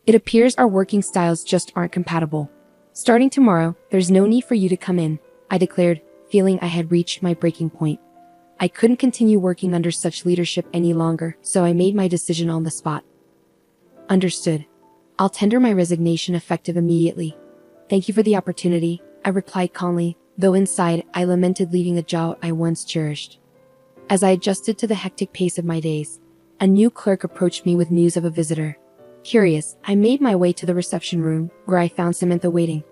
It appears our working styles just aren't compatible. Starting tomorrow, there's no need for you to come in, I declared, feeling I had reached my breaking point. I couldn't continue working under such leadership any longer, so I made my decision on the spot. Understood. I'll tender my resignation effective immediately. Thank you for the opportunity, I replied calmly, though inside I lamented leaving a job I once cherished. As I adjusted to the hectic pace of my days, a new clerk approached me with news of a visitor. Curious, I made my way to the reception room, where I found Samantha waiting.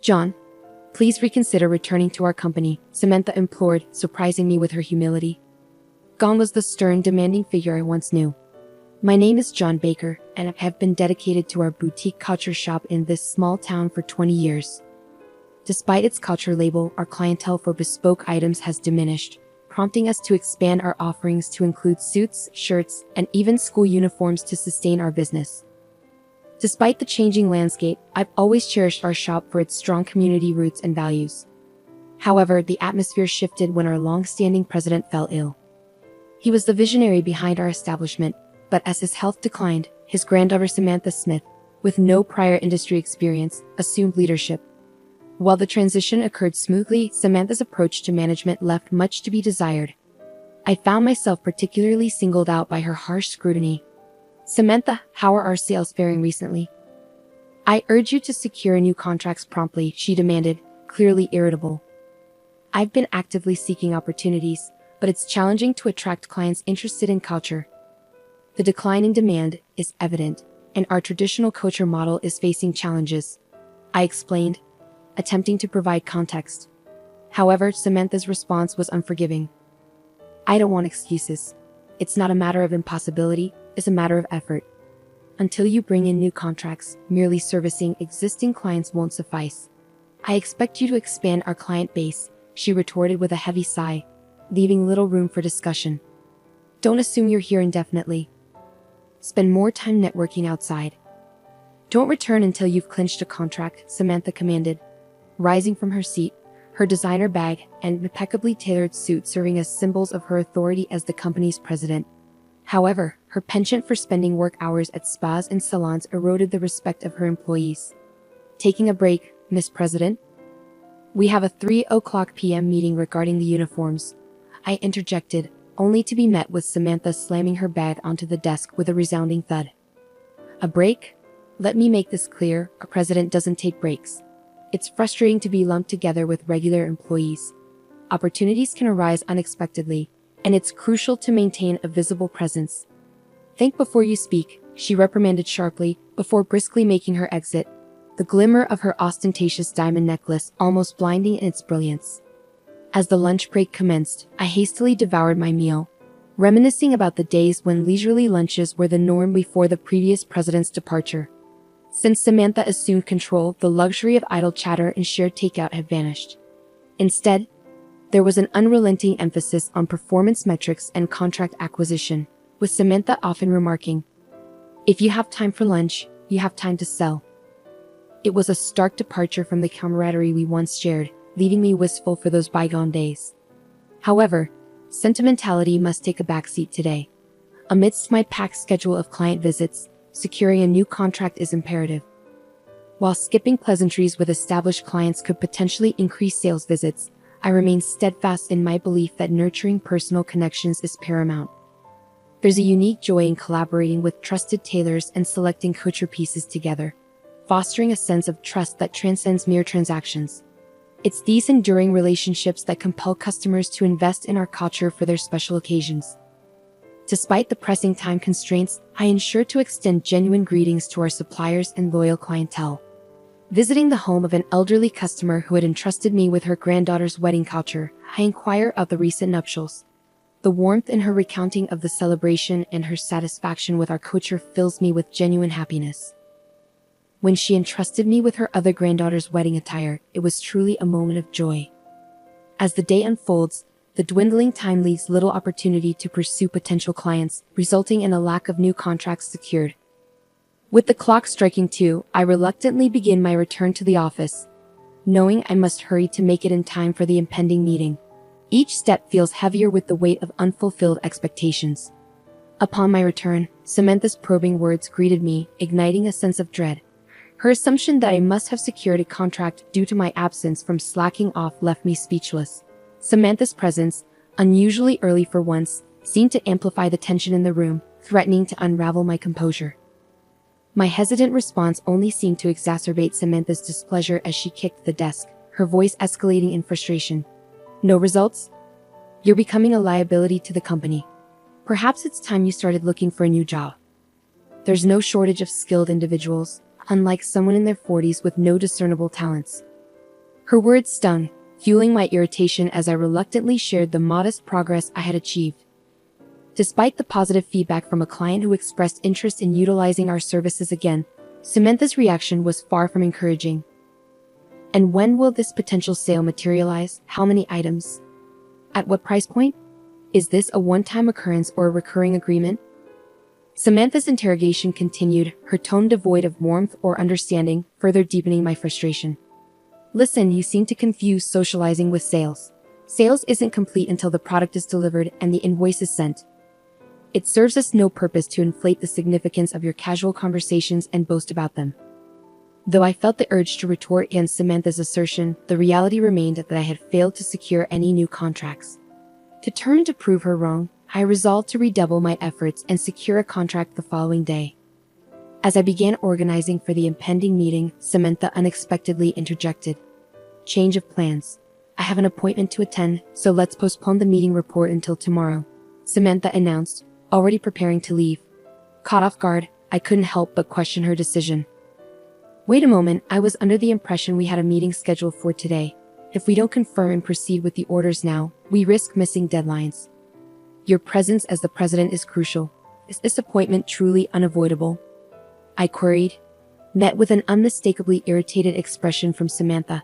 John, please reconsider returning to our company, Samantha implored, surprising me with her humility. Gone was the stern, demanding figure I once knew. My name is John Baker, and I have been dedicated to our boutique couture shop in this small town for 20 years. Despite its couture label, our clientele for bespoke items has diminished, prompting us to expand our offerings to include suits, shirts, and even school uniforms to sustain our business. Despite the changing landscape, I've always cherished our shop for its strong community roots and values. However, the atmosphere shifted when our long-standing president fell ill. He was the visionary behind our establishment, but as his health declined, his granddaughter Samantha Smith, with no prior industry experience, assumed leadership. While the transition occurred smoothly, Samantha's approach to management left much to be desired. I found myself particularly singled out by her harsh scrutiny. Samantha, how are our sales faring recently? I urge you to secure new contracts promptly, she demanded, clearly irritable. I've been actively seeking opportunities, but it's challenging to attract clients interested in culture. The decline in demand is evident, and our traditional couture model is facing challenges, I explained, attempting to provide context. However, Samantha's response was unforgiving. I don't want excuses. It's not a matter of impossibility, it's a matter of effort. Until you bring in new contracts, merely servicing existing clients won't suffice. I expect you to expand our client base, she retorted with a heavy sigh, leaving little room for discussion. Don't assume you're here indefinitely. Spend more time networking outside. Don't return until you've clinched a contract, Samantha commanded, rising from her seat, her designer bag and impeccably tailored suit serving as symbols of her authority as the company's president. However, her penchant for spending work hours at spas and salons eroded the respect of her employees. Taking a break, Miss President? We have a 3:00 p.m. meeting regarding the uniforms, I interjected, only to be met with Samantha slamming her bag onto the desk with a resounding thud. A break? Let me make this clear, a president doesn't take breaks. It's frustrating to be lumped together with regular employees. Opportunities can arise unexpectedly, and it's crucial to maintain a visible presence. Think before you speak, she reprimanded sharply, before briskly making her exit, the glimmer of her ostentatious diamond necklace almost blinding in its brilliance. As the lunch break commenced, I hastily devoured my meal, reminiscing about the days when leisurely lunches were the norm before the previous president's departure. Since Samantha assumed control, the luxury of idle chatter and shared takeout had vanished. Instead, there was an unrelenting emphasis on performance metrics and contract acquisition, with Samantha often remarking, "If you have time for lunch, you have time to sell." It was a stark departure from the camaraderie we once shared, leaving me wistful for those bygone days. However, sentimentality must take a backseat today. Amidst my packed schedule of client visits, securing a new contract is imperative. While skipping pleasantries with established clients could potentially increase sales visits, I remain steadfast in my belief that nurturing personal connections is paramount. There's a unique joy in collaborating with trusted tailors and selecting couture pieces together, fostering a sense of trust that transcends mere transactions. It's these enduring relationships that compel customers to invest in our culture for their special occasions. Despite the pressing time constraints, I ensure to extend genuine greetings to our suppliers and loyal clientele. Visiting the home of an elderly customer who had entrusted me with her granddaughter's wedding couture, I inquire of the recent nuptials. The warmth in her recounting of the celebration and her satisfaction with our couture fills me with genuine happiness. When she entrusted me with her other granddaughter's wedding attire, it was truly a moment of joy. As the day unfolds, the dwindling time leaves little opportunity to pursue potential clients, resulting in a lack of new contracts secured. With the clock striking 2, I reluctantly begin my return to the office, knowing I must hurry to make it in time for the impending meeting. Each step feels heavier with the weight of unfulfilled expectations. Upon my return, Samantha's probing words greeted me, igniting a sense of dread. Her assumption that I must have secured a contract due to my absence from slacking off left me speechless. Samantha's presence, unusually early for once, seemed to amplify the tension in the room, threatening to unravel my composure. My hesitant response only seemed to exacerbate Samantha's displeasure as she kicked the desk, her voice escalating in frustration. No results? You're becoming a liability to the company. Perhaps it's time you started looking for a new job. There's no shortage of skilled individuals, unlike someone in their 40s with no discernible talents. Her words stung, fueling my irritation as I reluctantly shared the modest progress I had achieved. Despite the positive feedback from a client who expressed interest in utilizing our services again, Samantha's reaction was far from encouraging. And when will this potential sale materialize? How many items? At what price point? Is this a one-time occurrence or a recurring agreement? Samantha's interrogation continued, her tone devoid of warmth or understanding, further deepening my frustration. Listen, you seem to confuse socializing with sales. Sales isn't complete until the product is delivered and the invoice is sent. It serves us no purpose to inflate the significance of your casual conversations and boast about them. Though I felt the urge to retort against Samantha's assertion, the reality remained that I had failed to secure any new contracts. Determined to prove her wrong, I resolved to redouble my efforts and secure a contract the following day. As I began organizing for the impending meeting, Samantha unexpectedly interjected. Change of plans. I have an appointment to attend, so let's postpone the meeting report until tomorrow, Samantha announced, already preparing to leave. Caught off guard, I couldn't help but question her decision. Wait a moment, I was under the impression we had a meeting scheduled for today. If we don't confirm and proceed with the orders now, we risk missing deadlines. Your presence as the president is crucial. Is this appointment truly unavoidable? I queried, met with an unmistakably irritated expression from Samantha.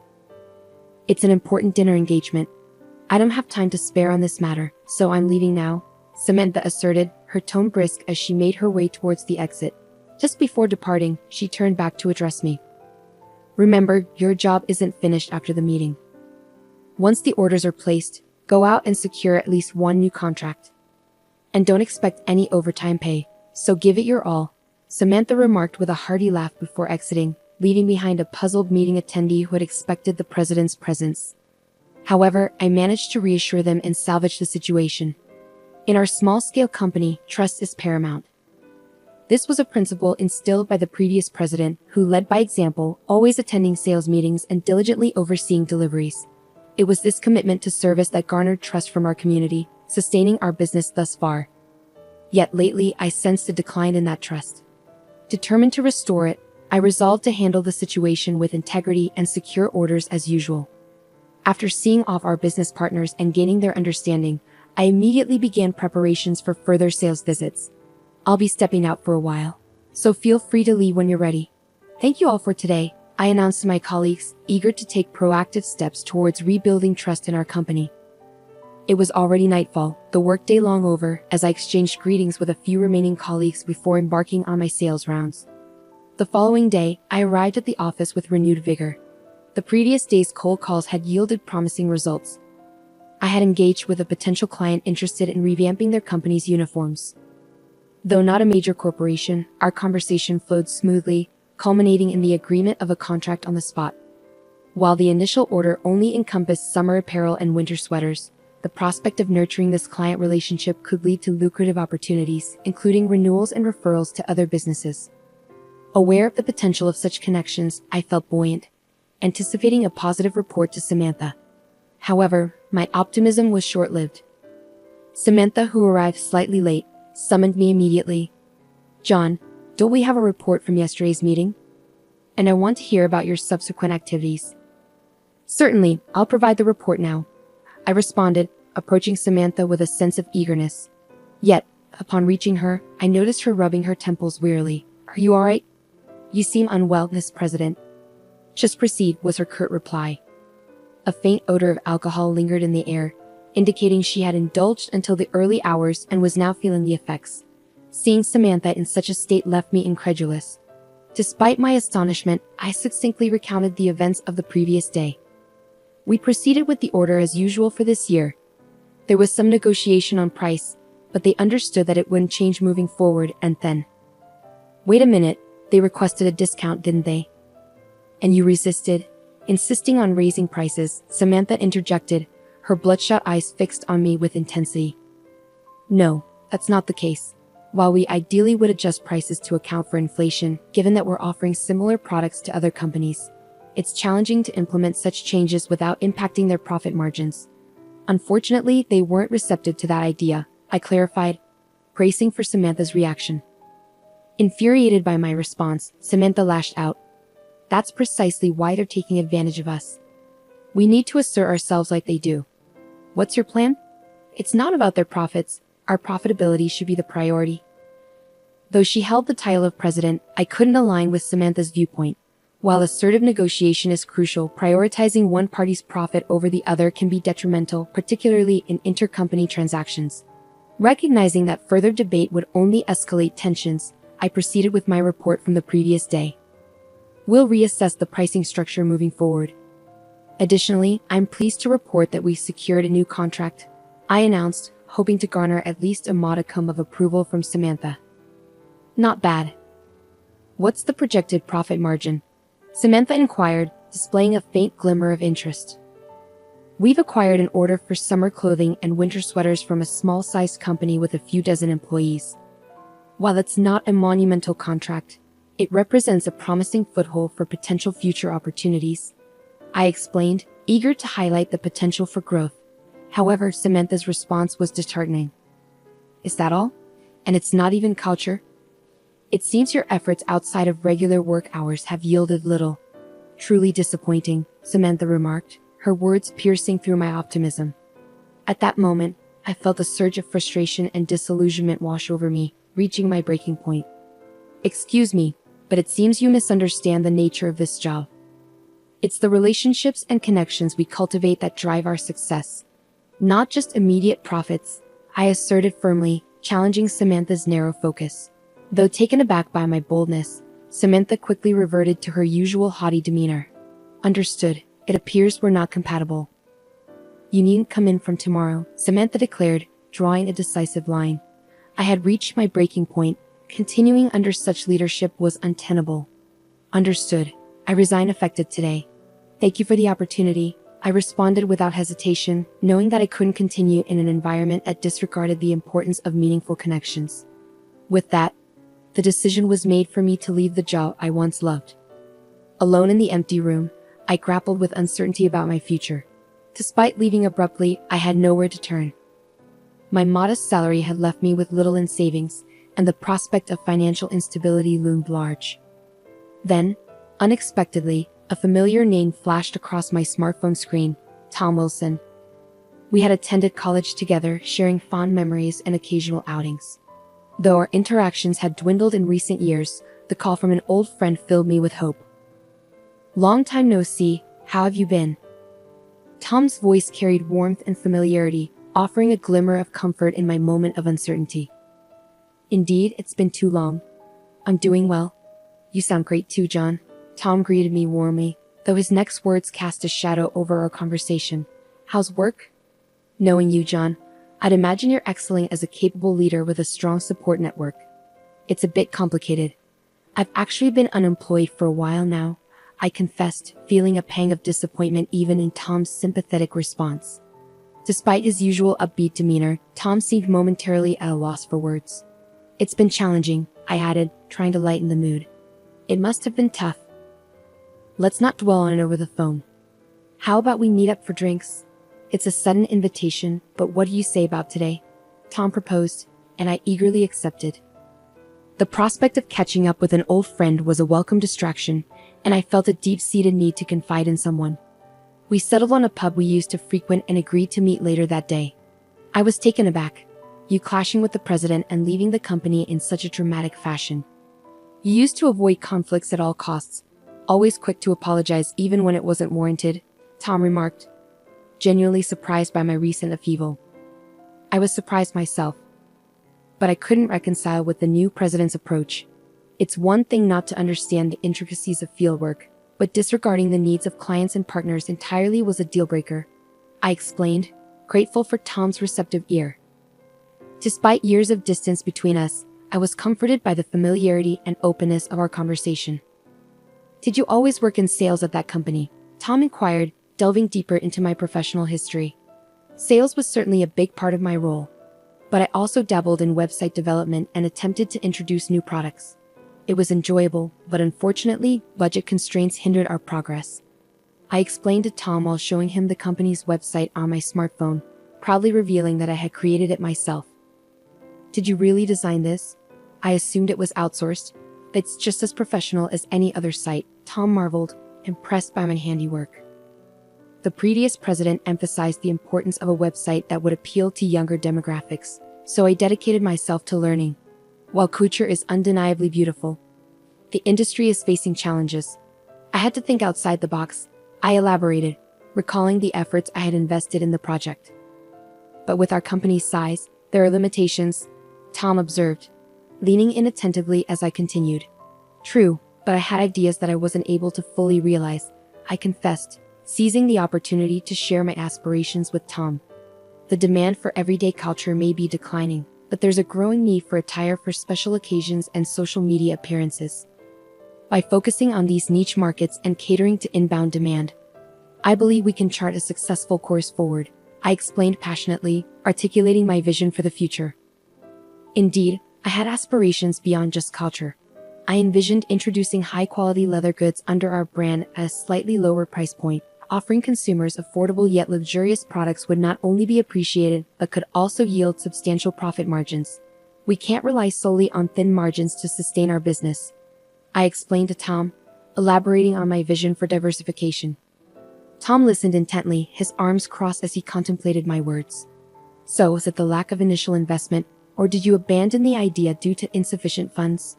It's an important dinner engagement. I don't have time to spare on this matter, so I'm leaving now, Samantha asserted, her tone brisk as she made her way towards the exit. Just before departing, she turned back to address me. Remember, your job isn't finished after the meeting. Once the orders are placed, go out and secure at least one new contract. And don't expect any overtime pay, so give it your all, Samantha remarked with a hearty laugh before exiting, leaving behind a puzzled meeting attendee who had expected the president's presence. However, I managed to reassure them and salvage the situation. In our small-scale company, trust is paramount. This was a principle instilled by the previous president, who led by example, always attending sales meetings and diligently overseeing deliveries. It was this commitment to service that garnered trust from our community, sustaining our business thus far. Yet lately, I sensed a decline in that trust. Determined to restore it, I resolved to handle the situation with integrity and secure orders as usual. After seeing off our business partners and gaining their understanding, I immediately began preparations for further sales visits. I'll be stepping out for a while, so feel free to leave when you're ready. Thank you all for today, I announced to my colleagues, eager to take proactive steps towards rebuilding trust in our company. It was already nightfall, the workday long over, as I exchanged greetings with a few remaining colleagues before embarking on my sales rounds. The following day, I arrived at the office with renewed vigor. The previous day's cold calls had yielded promising results. I had engaged with a potential client interested in revamping their company's uniforms. Though not a major corporation, our conversation flowed smoothly, culminating in the agreement of a contract on the spot. While the initial order only encompassed summer apparel and winter sweaters, the prospect of nurturing this client relationship could lead to lucrative opportunities, including renewals and referrals to other businesses. Aware of the potential of such connections, I felt buoyant, anticipating a positive report to Samantha. However, my optimism was short-lived. Samantha, who arrived slightly late, summoned me immediately. John, don't we have a report from yesterday's meeting? And I want to hear about your subsequent activities. Certainly, I'll provide the report now, I responded, approaching Samantha with a sense of eagerness. Yet, upon reaching her, I noticed her rubbing her temples wearily. Are you all right? You seem unwell, Miss President. Just proceed, was her curt reply. A faint odor of alcohol lingered in the air, indicating she had indulged until the early hours and was now feeling the effects. Seeing Samantha in such a state left me incredulous. Despite my astonishment, I succinctly recounted the events of the previous day. We proceeded with the order as usual for this year. There was some negotiation on price, but they understood that it wouldn't change moving forward. And then, wait a minute, they requested a discount, didn't they? And you resisted, insisting on raising prices, Samantha interjected, her bloodshot eyes fixed on me with intensity. No, that's not the case. While we ideally would adjust prices to account for inflation, given that we're offering similar products to other companies, it's challenging to implement such changes without impacting their profit margins. Unfortunately, they weren't receptive to that idea, I clarified, bracing for Samantha's reaction. Infuriated by my response, Samantha lashed out. That's precisely why they're taking advantage of us. We need to assert ourselves like they do. What's your plan? It's not about their profits. Our profitability should be the priority. Though she held the title of president, I couldn't align with Samantha's viewpoint. While assertive negotiation is crucial, prioritizing one party's profit over the other can be detrimental, particularly in intercompany transactions. Recognizing that further debate would only escalate tensions, I proceeded with my report from the previous day. We'll reassess the pricing structure moving forward. Additionally, I'm pleased to report that we secured a new contract, I announced, hoping to garner at least a modicum of approval from Samantha. Not bad. What's the projected profit margin? Samantha inquired, displaying a faint glimmer of interest. We've acquired an order for summer clothing and winter sweaters from a small-sized company with a few dozen employees. While it's not a monumental contract, it represents a promising foothold for potential future opportunities, I explained, eager to highlight the potential for growth. However, Samantha's response was disheartening. Is that all? And it's not even culture? It seems your efforts outside of regular work hours have yielded little. Truly disappointing, Samantha remarked, her words piercing through my optimism. At that moment, I felt a surge of frustration and disillusionment wash over me, reaching my breaking point. Excuse me, but it seems you misunderstand the nature of this job. It's the relationships and connections we cultivate that drive our success, not just immediate profits, I asserted firmly, challenging Samantha's narrow focus. Though taken aback by my boldness, Samantha quickly reverted to her usual haughty demeanor. Understood, it appears we're not compatible. You needn't come in from tomorrow, Samantha declared, drawing a decisive line. I had reached my breaking point. Continuing under such leadership was untenable. Understood, I resign effective today. Thank you for the opportunity, I responded without hesitation, knowing that I couldn't continue in an environment that disregarded the importance of meaningful connections. With that, the decision was made for me to leave the job I once loved. Alone in the empty room, I grappled with uncertainty about my future. Despite leaving abruptly, I had nowhere to turn. My modest salary had left me with little in savings, and the prospect of financial instability loomed large. Then, unexpectedly, a familiar name flashed across my smartphone screen, Tom Wilson. We had attended college together, sharing fond memories and occasional outings. Though our interactions had dwindled in recent years, the call from an old friend filled me with hope. Long time no see, how have you been? Tom's voice carried warmth and familiarity, offering a glimmer of comfort in my moment of uncertainty. Indeed, it's been too long. I'm doing well. You sound great too, John. Tom greeted me warmly, though his next words cast a shadow over our conversation. How's work? Knowing you, John, I'd imagine you're excelling as a capable leader with a strong support network. It's a bit complicated. I've actually been unemployed for a while now, I confessed, feeling a pang of disappointment even in Tom's sympathetic response. Despite his usual upbeat demeanor, Tom seemed momentarily at a loss for words. It's been challenging, I added, trying to lighten the mood. It must have been tough. Let's not dwell on it over the phone. How about we meet up for drinks? It's a sudden invitation, but what do you say about today? Tom proposed, and I eagerly accepted. The prospect of catching up with an old friend was a welcome distraction, and I felt a deep-seated need to confide in someone. We settled on a pub we used to frequent and agreed to meet later that day. I was taken aback, you clashing with the president and leaving the company in such a dramatic fashion. You used to avoid conflicts at all costs, always quick to apologize even when it wasn't warranted, Tom remarked, genuinely surprised by my recent upheaval. I was surprised myself, but I couldn't reconcile with the new president's approach. It's one thing not to understand the intricacies of fieldwork, but disregarding the needs of clients and partners entirely was a deal-breaker, I explained, grateful for Tom's receptive ear. Despite years of distance between us, I was comforted by the familiarity and openness of our conversation. "Did you always work in sales at that company?" Tom inquired, delving deeper into my professional history. Sales was certainly a big part of my role, but I also dabbled in website development and attempted to introduce new products. It was enjoyable, but unfortunately, budget constraints hindered our progress. I explained to Tom while showing him the company's website on my smartphone, proudly revealing that I had created it myself. "Did you really design this? I assumed it was outsourced." "It's just as professional as any other site," Tom marveled, impressed by my handiwork. The previous president emphasized the importance of a website that would appeal to younger demographics, so I dedicated myself to learning. While couture is undeniably beautiful, the industry is facing challenges. I had to think outside the box, I elaborated, recalling the efforts I had invested in the project. "But with our company's size, there are limitations," Tom observed, leaning in attentively as I continued. "True, but I had ideas that I wasn't able to fully realize," I confessed, seizing the opportunity to share my aspirations with Tom. "The demand for everyday culture may be declining, but there's a growing need for attire for special occasions and social media appearances. By focusing on these niche markets and catering to inbound demand, I believe we can chart a successful course forward," I explained passionately, articulating my vision for the future. Indeed, I had aspirations beyond just culture. I envisioned introducing high-quality leather goods under our brand at a slightly lower price point. Offering consumers affordable yet luxurious products would not only be appreciated, but could also yield substantial profit margins. "We can't rely solely on thin margins to sustain our business," I explained to Tom, elaborating on my vision for diversification. Tom listened intently, his arms crossed as he contemplated my words. "So, was it the lack of initial investment, or did you abandon the idea due to insufficient funds?"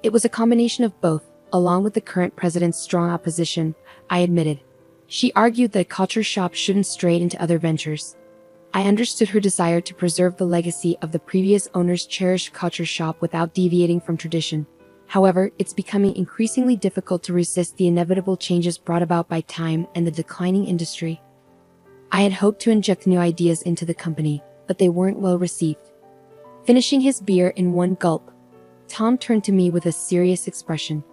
"It was a combination of both, along with the current president's strong opposition," I admitted. She argued that a culture shop shouldn't stray into other ventures. I understood her desire to preserve the legacy of the previous owner's cherished culture shop without deviating from tradition. However, it's becoming increasingly difficult to resist the inevitable changes brought about by time and the declining industry. I had hoped to inject new ideas into the company, but they weren't well received. Finishing his beer in one gulp, Tom turned to me with a serious expression.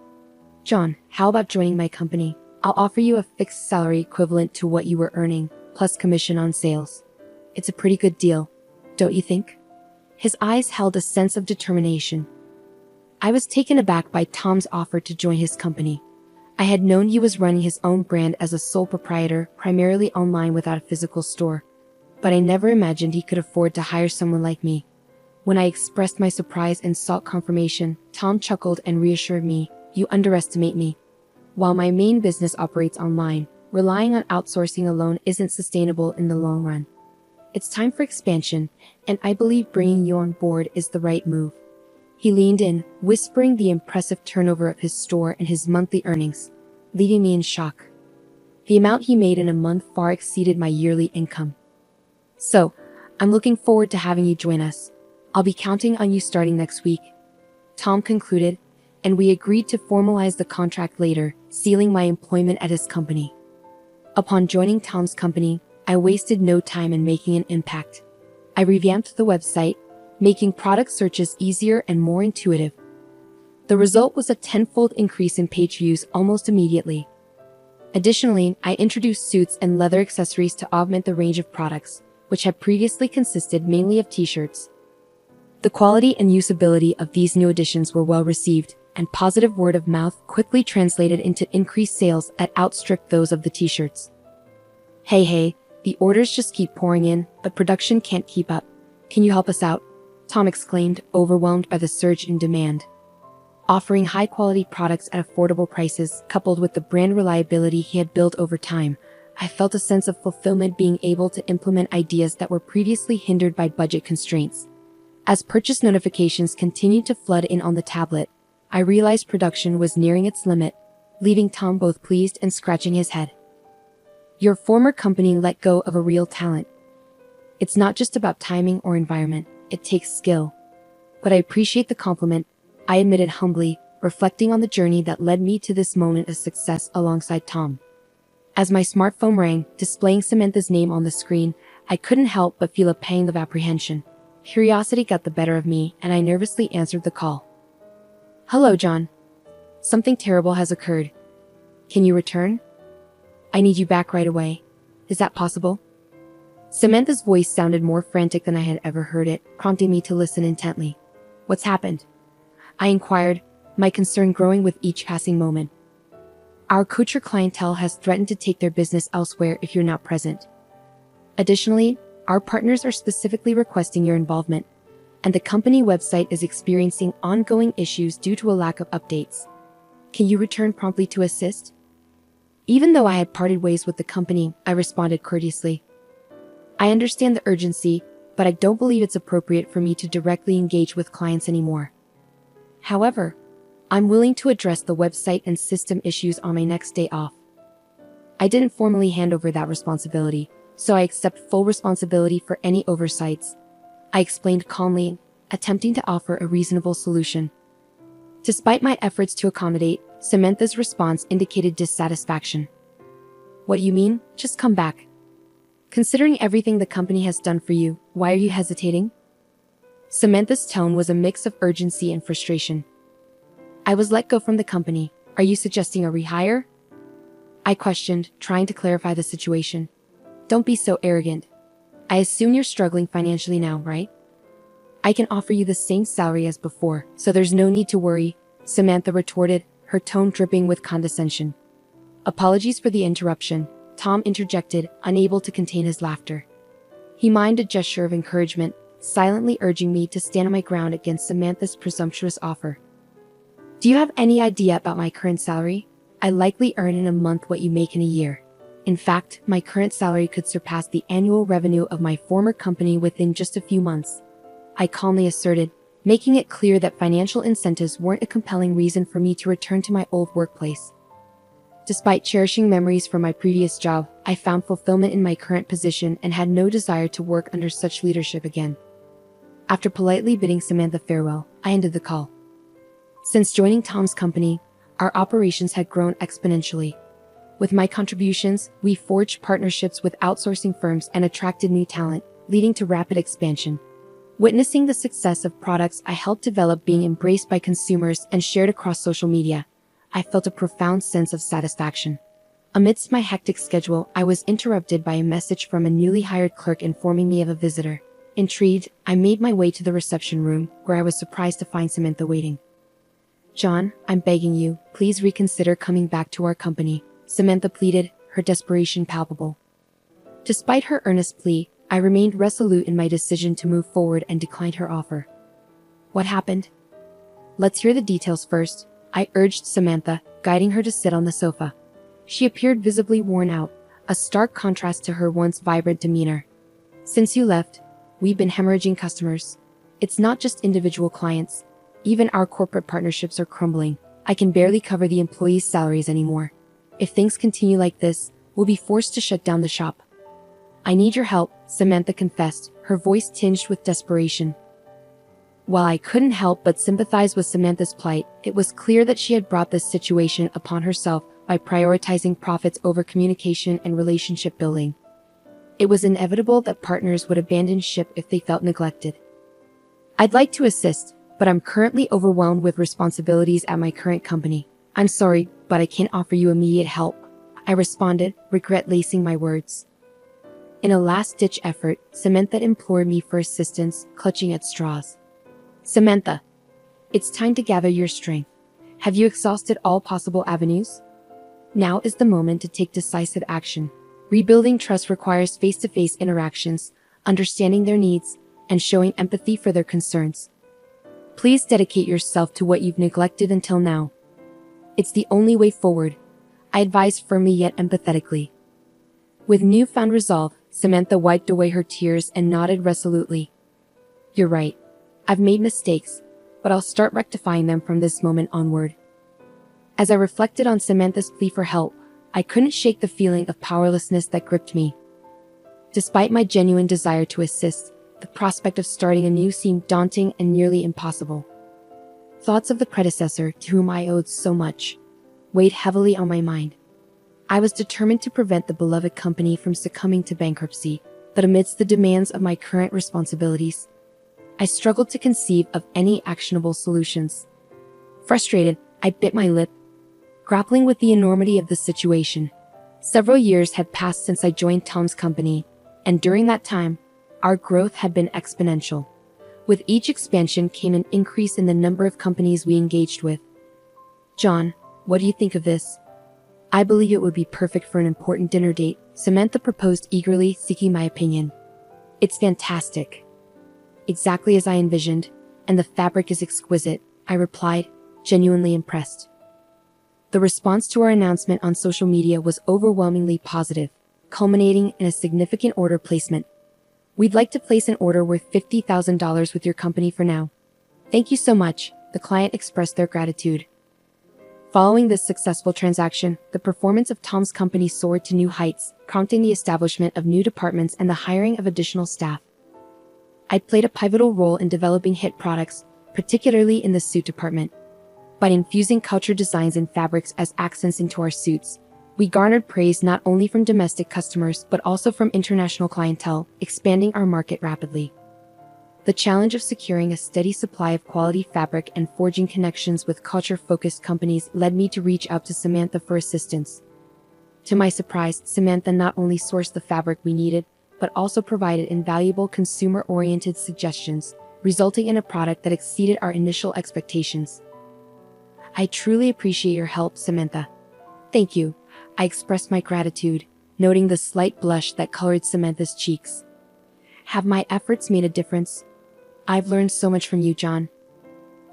"John, how about joining my company? I'll offer you a fixed salary equivalent to what you were earning, plus commission on sales. It's a pretty good deal, don't you think?" His eyes held a sense of determination. I was taken aback by Tom's offer to join his company. I had known he was running his own brand as a sole proprietor, primarily online without a physical store. But I never imagined he could afford to hire someone like me. When I expressed my surprise and sought confirmation, Tom chuckled and reassured me, "You underestimate me. While my main business operates online, relying on outsourcing alone isn't sustainable in the long run. It's time for expansion, and I believe bringing you on board is the right move." He leaned in, whispering the impressive turnover of his store and his monthly earnings, leaving me in shock. The amount he made in a month far exceeded my yearly income. "So, I'm looking forward to having you join us. I'll be counting on you starting next week," Tom concluded, and we agreed to formalize the contract later, sealing my employment at his company. Upon joining Tom's company, I wasted no time in making an impact. I revamped the website, making product searches easier and more intuitive. The result was a tenfold increase in page views almost immediately. Additionally, I introduced suits and leather accessories to augment the range of products, which had previously consisted mainly of t-shirts. The quality and usability of these new additions were well received, and positive word of mouth quickly translated into increased sales that outstripped those of the t-shirts. Hey, the orders just keep pouring in, but production can't keep up. Can you help us out?" Tom exclaimed, overwhelmed by the surge in demand. Offering high-quality products at affordable prices, coupled with the brand reliability he had built over time, I felt a sense of fulfillment being able to implement ideas that were previously hindered by budget constraints. As purchase notifications continued to flood in on the tablet, I realized production was nearing its limit, leaving Tom both pleased and scratching his head. "Your former company let go of a real talent. It's not just about timing or environment, it takes skill." "But I appreciate the compliment," I admitted humbly, reflecting on the journey that led me to this moment of success alongside Tom. As my smartphone rang, displaying Samantha's name on the screen, I couldn't help but feel a pang of apprehension. Curiosity got the better of me, and I nervously answered the call. Hello, John. Something terrible has occurred. Can you return? I need you back right away. Is that possible? Samantha's voice sounded more frantic than I had ever heard it, prompting me to listen intently. What's happened? I inquired, my concern growing with each passing moment. Our Couture clientele has threatened to take their business elsewhere if you're not present. Additionally, our partners are specifically requesting your involvement, and the company website is experiencing ongoing issues due to a lack of updates. Can you return promptly to assist? Even though I had parted ways with the company, I responded courteously. I understand the urgency, but I don't believe it's appropriate for me to directly engage with clients anymore. However, I'm willing to address the website and system issues on my next day off. I didn't formally hand over that responsibility, so I accept full responsibility for any oversights. I explained calmly, attempting to offer a reasonable solution. Despite my efforts to accommodate, Samantha's response indicated dissatisfaction. What do you mean? Just come back. Considering everything the company has done for you, why are you hesitating? Samantha's tone was a mix of urgency and frustration. I was let go from the company. Are you suggesting a rehire? I questioned, trying to clarify the situation. Don't be so arrogant. I assume you're struggling financially now, right? I can offer you the same salary as before, so there's no need to worry, Samantha retorted, her tone dripping with condescension. Apologies for the interruption, Tom interjected, unable to contain his laughter. He mimed a gesture of encouragement, silently urging me to stand my ground against Samantha's presumptuous offer. Do you have any idea about my current salary? I likely earn in a month what you make in a year. In fact, my current salary could surpass the annual revenue of my former company within just a few months. I calmly asserted, making it clear that financial incentives weren't a compelling reason for me to return to my old workplace. Despite cherishing memories from my previous job, I found fulfillment in my current position and had no desire to work under such leadership again. After politely bidding Samantha farewell, I ended the call. Since joining Tom's company, our operations had grown exponentially. With my contributions, we forged partnerships with outsourcing firms and attracted new talent, leading to rapid expansion. Witnessing the success of products I helped develop being embraced by consumers and shared across social media, I felt a profound sense of satisfaction. Amidst my hectic schedule, I was interrupted by a message from a newly hired clerk informing me of a visitor. Intrigued, I made my way to the reception room, where I was surprised to find Samantha waiting. John, I'm begging you, please reconsider coming back to our company, Samantha pleaded, her desperation palpable. Despite her earnest plea, I remained resolute in my decision to move forward and declined her offer. What happened? Let's hear the details first, I urged Samantha, guiding her to sit on the sofa. She appeared visibly worn out, a stark contrast to her once vibrant demeanor. Since you left, we've been hemorrhaging customers. It's not just individual clients. Even our corporate partnerships are crumbling. I can barely cover the employees' salaries anymore. If things continue like this, we'll be forced to shut down the shop. I need your help, Samantha confessed, her voice tinged with desperation. While I couldn't help but sympathize with Samantha's plight, it was clear that she had brought this situation upon herself by prioritizing profits over communication and relationship building. It was inevitable that partners would abandon ship if they felt neglected. I'd like to assist, but I'm currently overwhelmed with responsibilities at my current company. I'm sorry, but I can't offer you immediate help, I responded, regret lacing my words. In a last-ditch effort, Samantha implored me for assistance, clutching at straws. Samantha, it's time to gather your strength. Have you exhausted all possible avenues? Now is the moment to take decisive action. Rebuilding trust requires face-to-face interactions, understanding their needs, and showing empathy for their concerns. Please dedicate yourself to what you've neglected until now. It's the only way forward, I advised firmly yet empathetically. With newfound resolve, Samantha wiped away her tears and nodded resolutely. You're right. I've made mistakes, but I'll start rectifying them from this moment onward. As I reflected on Samantha's plea for help, I couldn't shake the feeling of powerlessness that gripped me. Despite my genuine desire to assist, the prospect of starting anew seemed daunting and nearly impossible. Thoughts of the predecessor, to whom I owed so much, weighed heavily on my mind. I was determined to prevent the beloved company from succumbing to bankruptcy, but amidst the demands of my current responsibilities, I struggled to conceive of any actionable solutions. Frustrated, I bit my lip, grappling with the enormity of the situation. Several years had passed since I joined Tom's company, and during that time, our growth had been exponential. With each expansion came an increase in the number of companies we engaged with. "John, what do you think of this?" "I believe it would be perfect for an important dinner date," Samantha proposed eagerly, seeking my opinion. "It's fantastic. Exactly as I envisioned, and the fabric is exquisite," I replied, genuinely impressed. The response to our announcement on social media was overwhelmingly positive, culminating in a significant order placement. "We'd like to place an order worth $50,000 with your company for now. Thank you so much," the client expressed their gratitude. Following this successful transaction, the performance of Tom's company soared to new heights, prompting the establishment of new departments and the hiring of additional staff. I played a pivotal role in developing hit products, particularly in the suit department. By infusing culture designs and fabrics as accents into our suits, we garnered praise not only from domestic customers but also from international clientele, expanding our market rapidly. The challenge of securing a steady supply of quality fabric and forging connections with culture-focused companies led me to reach out to Samantha for assistance. To my surprise, Samantha not only sourced the fabric we needed, but also provided invaluable consumer-oriented suggestions, resulting in a product that exceeded our initial expectations. "I truly appreciate your help, Samantha." "Thank you," I expressed my gratitude, noting the slight blush that colored Samantha's cheeks. "Have my efforts made a difference?" "I've learned so much from you, John."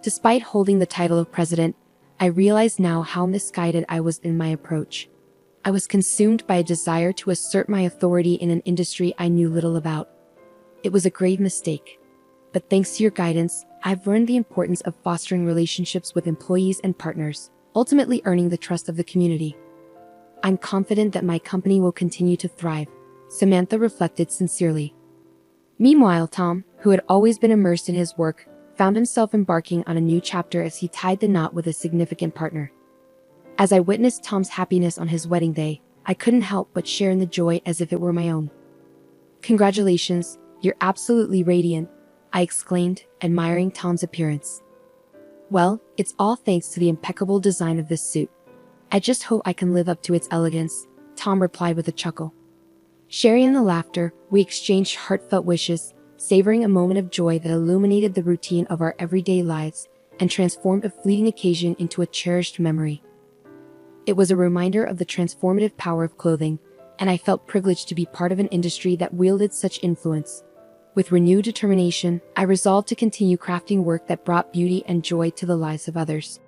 Despite holding the title of president, I realize now how misguided I was in my approach. I was consumed by a desire to assert my authority in an industry I knew little about. It was a grave mistake. But thanks to your guidance, I've learned the importance of fostering relationships with employees and partners, ultimately earning the trust of the community. "I'm confident that my company will continue to thrive," Samantha reflected sincerely. Meanwhile, Tom, who had always been immersed in his work, found himself embarking on a new chapter as he tied the knot with a significant partner. As I witnessed Tom's happiness on his wedding day, I couldn't help but share in the joy as if it were my own. "Congratulations, you're absolutely radiant," I exclaimed, admiring Tom's appearance. "Well, it's all thanks to the impeccable design of this suit. I just hope I can live up to its elegance," Tom replied with a chuckle. Sharing in the laughter, we exchanged heartfelt wishes, savoring a moment of joy that illuminated the routine of our everyday lives and transformed a fleeting occasion into a cherished memory. It was a reminder of the transformative power of clothing, and I felt privileged to be part of an industry that wielded such influence. With renewed determination, I resolved to continue crafting work that brought beauty and joy to the lives of others.